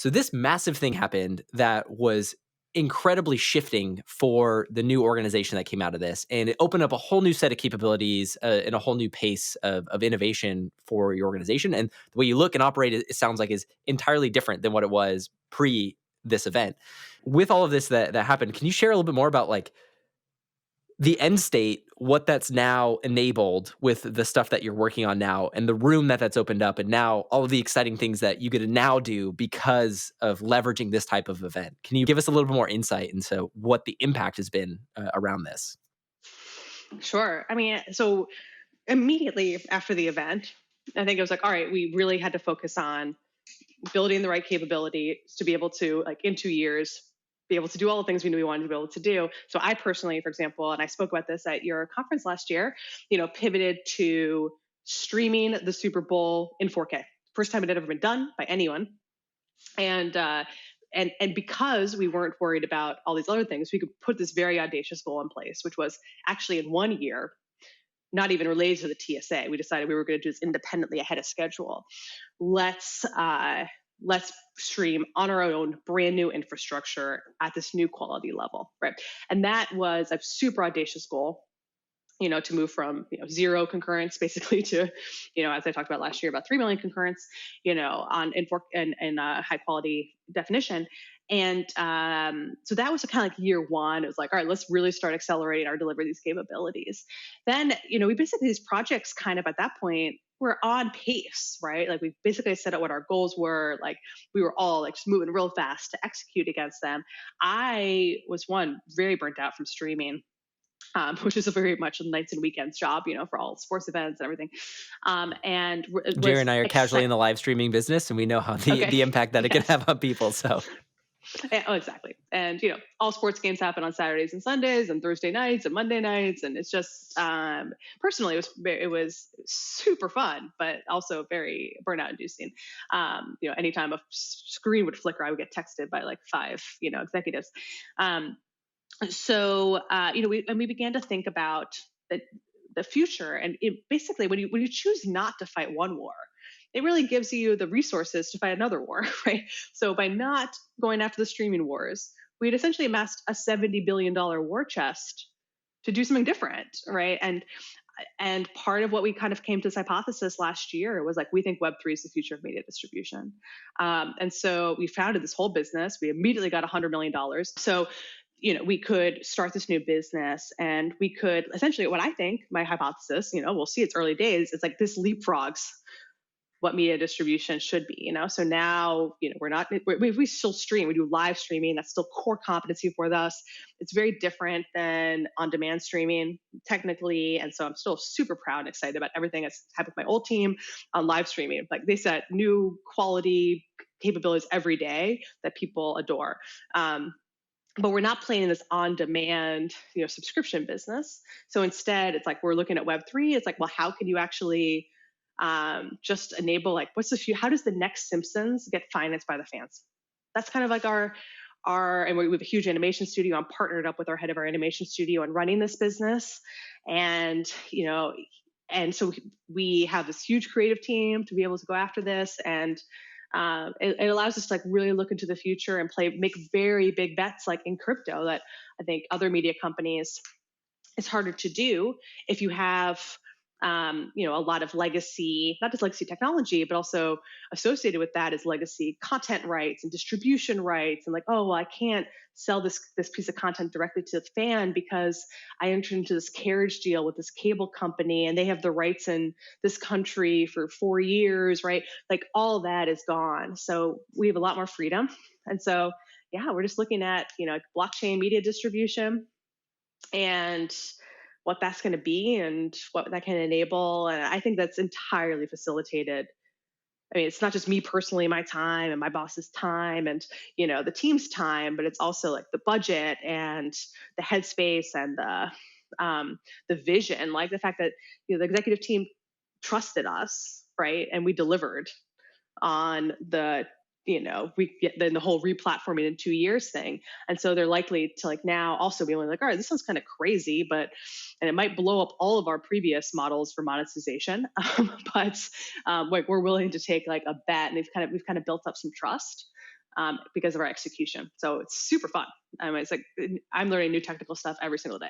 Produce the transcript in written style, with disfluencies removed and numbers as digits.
So this massive thing happened that was incredibly shifting for the new organization that came out of this. And it opened up a whole new set of capabilities and a whole new pace of innovation for your organization. And the way you look and operate, it sounds like is entirely different than what it was pre this event. With all of this that happened, can you share a little bit more about like the end state, what that's now enabled with the stuff that you're working on now and the room that's opened up, and now all of the exciting things that you get to now do because of leveraging this type of event? Can you give us a little bit more insight into what the impact has been around this? Sure. I mean, so immediately after the event, I think it was like, all right, we really had to focus on building the right capability to be able to, like, in 2 years, be able to do all the things we knew we wanted to be able to do. So I personally, for example, and I spoke about this at your conference last year, pivoted to streaming the Super Bowl in 4K. First time it had ever been done by anyone. And and because we weren't worried about all these other things, we could put this very audacious goal in place, which was actually in 1 year, not even related to the TSA. We decided we were going to do this independently ahead of schedule. Let's let's stream on our own brand new infrastructure at this new quality level, right? And that was a super audacious goal, to move from zero concurrence basically to, as I talked about last year, about 3 million concurrence, on in high quality definition. And so that was kind of like year one. It was like, all right, let's really start accelerating our delivery of these capabilities. Then, we basically, these projects kind of at that point were on pace, right? Like we basically set out what our goals were. Like we were all like just moving real fast to execute against them. I was very burnt out from streaming, which is a very much a nights and weekends job, for all sports events and everything. And it Jerry was and I are casually exciting. in the live streaming business, and we know how Okay. the impact that it can Yes. have on people. So Oh, exactly. And, all sports games happen on Saturdays and Sundays and Thursday nights and Monday nights. And it's just, personally, it was super fun, but also very burnout inducing. Anytime a screen would flicker, I would get texted by like five, executives. Um, we began to think about the future, and basically when you choose not to fight one war, it really gives you the resources to fight another war, right? So by not going after the streaming wars, we'd essentially amassed a $70 billion war chest to do something different, right? And part of what we kind of came to this hypothesis last year was like, we think Web3 is the future of media distribution. And so we founded this whole business. We immediately got $100 million. So we could start this new business, and we could essentially, what I think, my hypothesis, we'll see, it's early days, it's like this leapfrogs what media distribution should be, So now, we still stream, we do live streaming. That's still core competency for us. It's very different than on-demand streaming technically. And so I'm still super proud and excited about everything that's happened with my old team on live streaming. Like they set new quality capabilities every day that people adore. But we're not playing in this on-demand, subscription business. So instead, it's like we're looking at Web3. It's like, well, how can you actually just enable, like, how does the next Simpsons get financed by the fans? That's kind of like and we have a huge animation studio. I'm partnered up with our head of our animation studio and running this business. And, and so we have this huge creative team to be able to go after this. And it allows us to like really look into the future and make very big bets, like in crypto, that I think other media companies, it's harder to do if you have a lot of legacy, not just legacy technology, but also associated with that is legacy content rights and distribution rights. And like, oh, well, I can't sell this piece of content directly to the fan because I entered into this carriage deal with this cable company and they have the rights in this country for 4 years, right? Like all that is gone. So we have a lot more freedom. And so, yeah, we're just looking at, blockchain media distribution and what that's going to be and what that can enable. And I think that's entirely facilitated. I mean, it's not just me personally, my time and my boss's time and, the team's time, but it's also like the budget and the headspace and the vision, like the fact that, the executive team trusted us, right? And we delivered on the then the whole replatforming in 2 years thing. And so they're likely to like now also be like, all right, this sounds kind of crazy, and it might blow up all of our previous models for monetization. But like we're willing to take like a bet, and we've kind of built up some trust. because of our execution. So it's super fun. It's like I'm learning new technical stuff every single day.